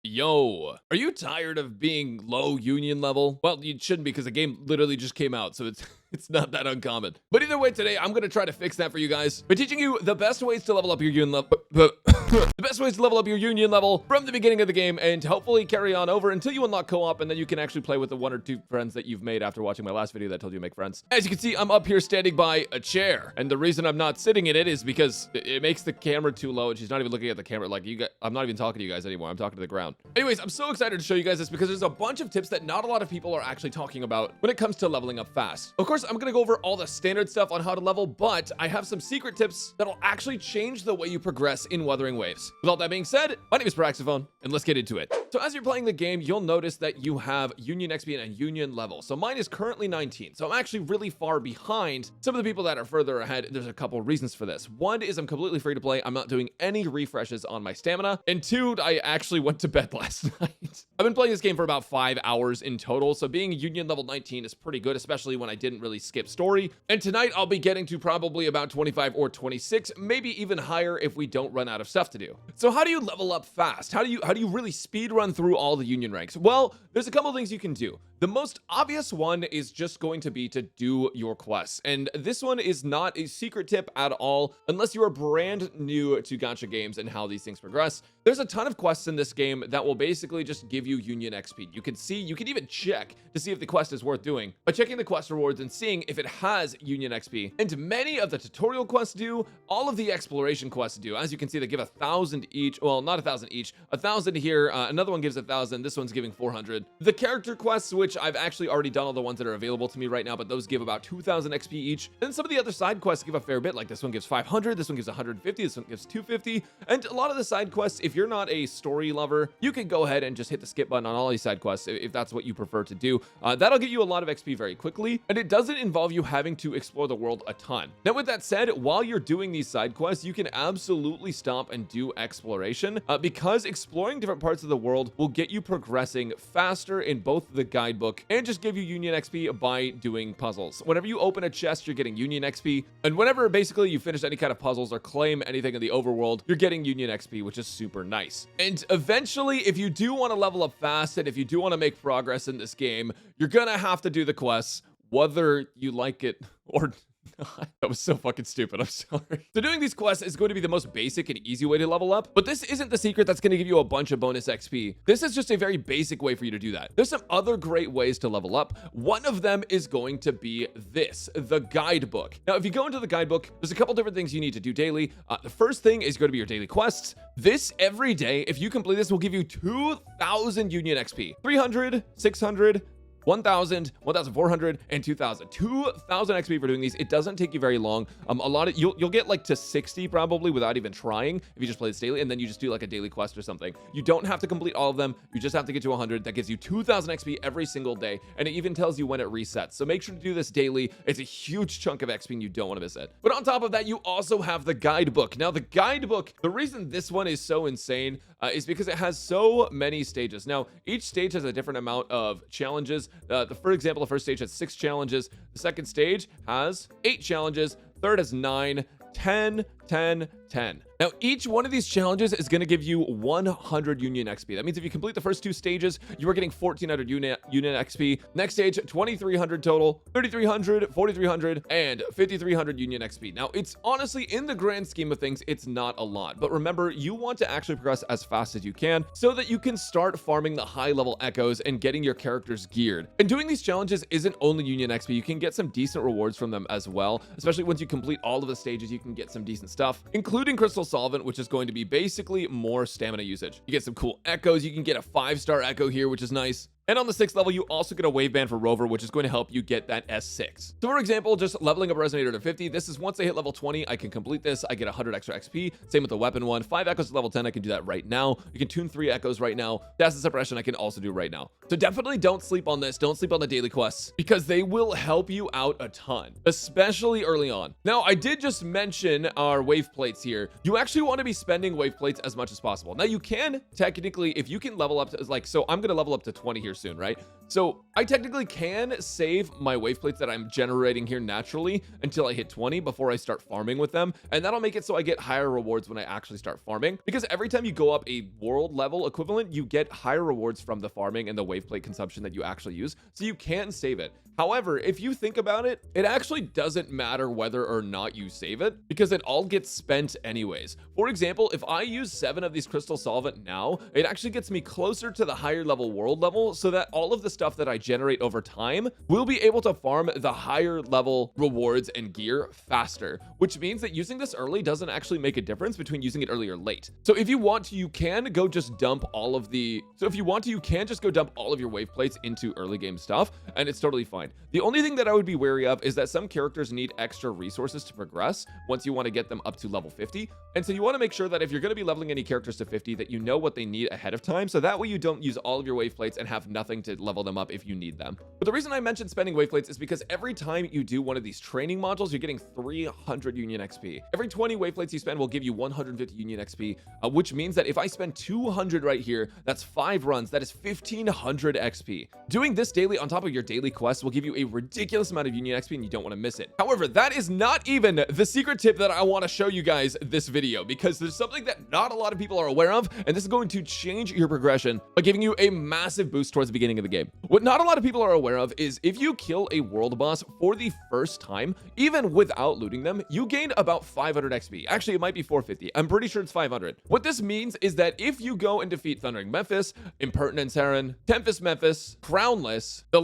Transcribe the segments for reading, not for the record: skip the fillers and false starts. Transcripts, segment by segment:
Yo, are you tired of being low union level? Well, you shouldn't be because the game literally just came out, so it's it's not that uncommon. But either way, today I'm gonna try to fix that for you guys by teaching you the best ways to level up your union level. The best ways to level up your union level from the beginning of the game and hopefully carry on over until you unlock co-op, and then you can actually play with the 1 or 2 friends that you've made after watching my last video that told you to make friends. As you can see, I'm up here standing by a chair, and the reason I'm not sitting in it is because it makes the camera too low, and she's not even looking at the camera. Like, I'm not even talking to you guys anymore. I'm talking to the ground. Anyways, I'm so excited to show you guys this because there's a bunch of tips that not a lot of people are actually talking about when it comes to leveling up fast. Of course, I'm gonna go over all the standard stuff on how to level, but I have some secret tips that'll actually change the way you progress in Wuthering Waves. With all that being said, my name is Braxophone, and let's get into it. So as you're playing the game, you'll notice that you have Union XP and a Union level. So mine is currently 19, so I'm actually really far behind some of the people that are further ahead. There's a couple reasons for this. One is I'm completely free to play. I'm not doing any refreshes on my stamina. And two, I actually went to bed last night. I've been playing this game for about 5 hours in total, so being Union level 19 is pretty good, especially when I didn't really skip story. And tonight I'll be getting to probably about 25 or 26, maybe even higher if we don't run out of stuff to do. So how do you level up fast? How do you really speed run through all the Union ranks? Well, there's a couple things you can do. The most obvious one is just going to be to do your quests. And this one is not a secret tip at all, unless you are brand new to gacha games and how these things progress. There's a ton of quests in this game that will basically just give you Union XP. You can even check to see if the quest is worth doing by checking the quest rewards and seeing if it has Union XP. And many of the tutorial quests do, all of the exploration quests do. As you can see, they give 1,000 each. Well, not 1,000 each, 1,000 here. Another one gives 1,000. This one's giving 400. The character quests, which I've actually already done all the ones that are available to me right now, but those give about 2,000 XP each. And some of the other side quests give a fair bit, like this one gives 500, this one gives 150, this one gives 250. And a lot of the side quests, if you're not a story lover, you can go ahead and just hit the skip button on all these side quests if that's what you prefer to do. That'll get you a lot of XP very quickly, and it doesn't involve you having to explore the world a ton. Now, with that said, while you're doing these side quests, you can absolutely stop and do exploration because exploring different parts of the world will get you progressing faster in both the guidebook and just give you Union XP by doing puzzles. Whenever you open a chest, you're getting Union XP, and whenever basically you finish any kind of puzzles or claim anything in the overworld, you're getting Union XP, which is super nice. And eventually, if you do want to level up fast and if you do want to make progress in this game, you're gonna have to do the quests, whether you like it or that was so fucking stupid. I'm sorry. So doing these quests is going to be the most basic and easy way to level up, but this isn't the secret that's going to give you a bunch of bonus XP. This is just a very basic way for you to do that. There's some other great ways to level up. One of them is going to be this, the guidebook. Now, if you go into the guidebook, there's a couple different things you need to do daily. The first thing is going to be your daily quests. This every day, if you complete this, will give you 2,000 Union XP, 300, 600, 1,000, 1,400, and 2,000. 2,000 XP for doing these. It doesn't take you very long. A lot of you'll get like to 60 probably without even trying if you just play this daily, and then you just do like a daily quest or something. You don't have to complete all of them. You just have to get to 100. That gives you 2,000 XP every single day, and it even tells you when it resets. So make sure to do this daily. It's a huge chunk of XP, and you don't want to miss it. But on top of that, you also have the guidebook. Now, the guidebook, the reason this one is so insane is because it has so many stages. Now, each stage has a different amount of challenges. For example, the first stage has 6 challenges. The second stage has 8 challenges. Third has 9, 10, 10, 10. Now, each one of these challenges is going to give you 100 Union XP. That means if you complete the first 2 stages, you are getting 1,400 Union XP. Next stage, 2,300 total, 3,300, 4,300, and 5,300 Union XP. Now, it's honestly, in the grand scheme of things, it's not a lot. But remember, you want to actually progress as fast as you can so that you can start farming the high-level echoes and getting your characters geared. And doing these challenges isn't only Union XP. You can get some decent rewards from them as well. Especially once you complete all of the stages, you can get some decent stuff, including Crystal Solvent, which is going to be basically more stamina usage. You get some cool echoes. You can get a 5-star echo here, which is nice. And on the 6th level, you also get a wave band for Rover, which is going to help you get that S6. So for example, just leveling up Resonator to 50, this is once I hit level 20, I can complete this. I get 100 extra XP. Same with the weapon one. 5 echoes to level 10, I can do that right now. You can tune 3 echoes right now. That's the suppression I can also do right now. So definitely don't sleep on this. Don't sleep on the daily quests because they will help you out a ton, especially early on. Now, I did just mention our wave plates here. You actually want to be spending wave plates as much as possible. Now, you can technically, if you can level up to, like, so I'm going to level up to 20 here. here soon, right? So I technically can save my wave plates that I'm generating here naturally until I hit 20 before I start farming with them. And that'll make it so I get higher rewards when I actually start farming, because every time you go up a world level equivalent, you get higher rewards from the farming and the wave plate consumption that you actually use. So you can save it. However, if you think about it, it actually doesn't matter whether or not you save it, because it all gets spent anyways. For example, if I use 7 of these crystal solvent now, it actually gets me closer to the higher level world level, so that all of the stuff that I generate over time will be able to farm the higher level rewards and gear faster, which means that using this early doesn't actually make a difference between using it early or late. So if you want to, you can go just dump all of the, so if you want to, you can just go dump all of your wave plates into early game stuff, and it's totally fine. The only thing that I would be wary of is that some characters need extra resources to progress once you want to get them up to level 50. And so you want to make sure that if you're going to be leveling any characters to 50, that you know what they need ahead of time. So that way you don't use all of your wave plates and have nothing to level them up if you need them. But the reason I mentioned spending wave plates is because every time you do one of these training modules, you're getting 300 Union XP. Every 20 wave plates you spend will give you 150 Union XP, which means that if I spend 200 right here, that's 5 runs. That is 1500 XP. Doing this daily on top of your daily quests will give you a ridiculous amount of Union XP, and you don't want to miss it. However, that is not even the secret tip that I want to show you guys this video, because there's something that not a lot of people are aware of, and this is going to change your progression by giving you a massive boost towards the beginning of the game. What not a lot of people are aware of is if you kill a world boss for the first time, even without looting them, you gain about 500 XP. Actually, it might be 450. I'm pretty sure it's 500. What this means is that if you go and defeat Thundering Memphis, Impertinence Heron, Tempest Memphis, Crownless, the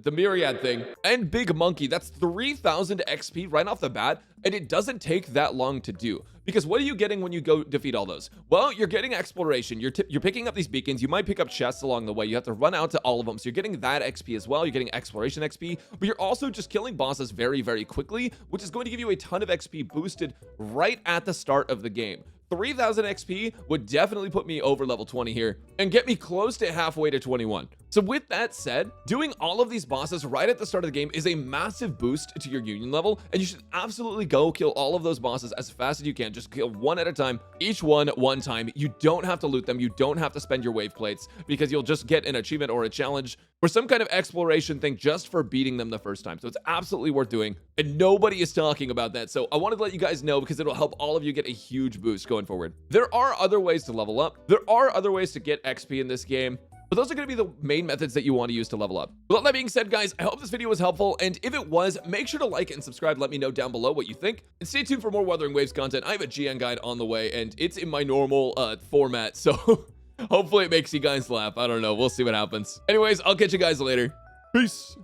the Myriad thing, and Big Monkey, that's 3000 XP right off the bat, and it doesn't take that long to do. Because what are you getting when you go defeat all those? Well, you're getting exploration. You're picking up these beacons. You might pick up chests along the way. You have to run out to all of them. So you're getting that XP as well. You're getting exploration XP, but you're also just killing bosses very, very quickly, which is going to give you a ton of XP boosted right at the start of the game. 3000 XP would definitely put me over level 20 here and get me close to halfway to 21. So with that said, doing all of these bosses right at the start of the game is a massive boost to your union level, and you should absolutely go kill all of those bosses as fast as you can. Just kill one at a time, each one time. You don't have to loot them. You don't have to spend your wave plates, because you'll just get an achievement or a challenge or some kind of exploration thing just for beating them the first time. So it's absolutely worth doing, and nobody is talking about that. So I wanted to let you guys know, because it'll help all of you get a huge boost going forward. There are other ways to level up. There are other ways to get XP in this game, but those are going to be the main methods that you want to use to level up. With all that being said, guys, I hope this video was helpful, and if it was, make sure to like and subscribe. Let me know down below what you think, and stay tuned for more Wuthering Waves content. I have a GN guide on the way, and it's in my normal format, so hopefully it makes you guys laugh. I don't know. We'll see what happens. Anyways, I'll catch you guys later. Peace.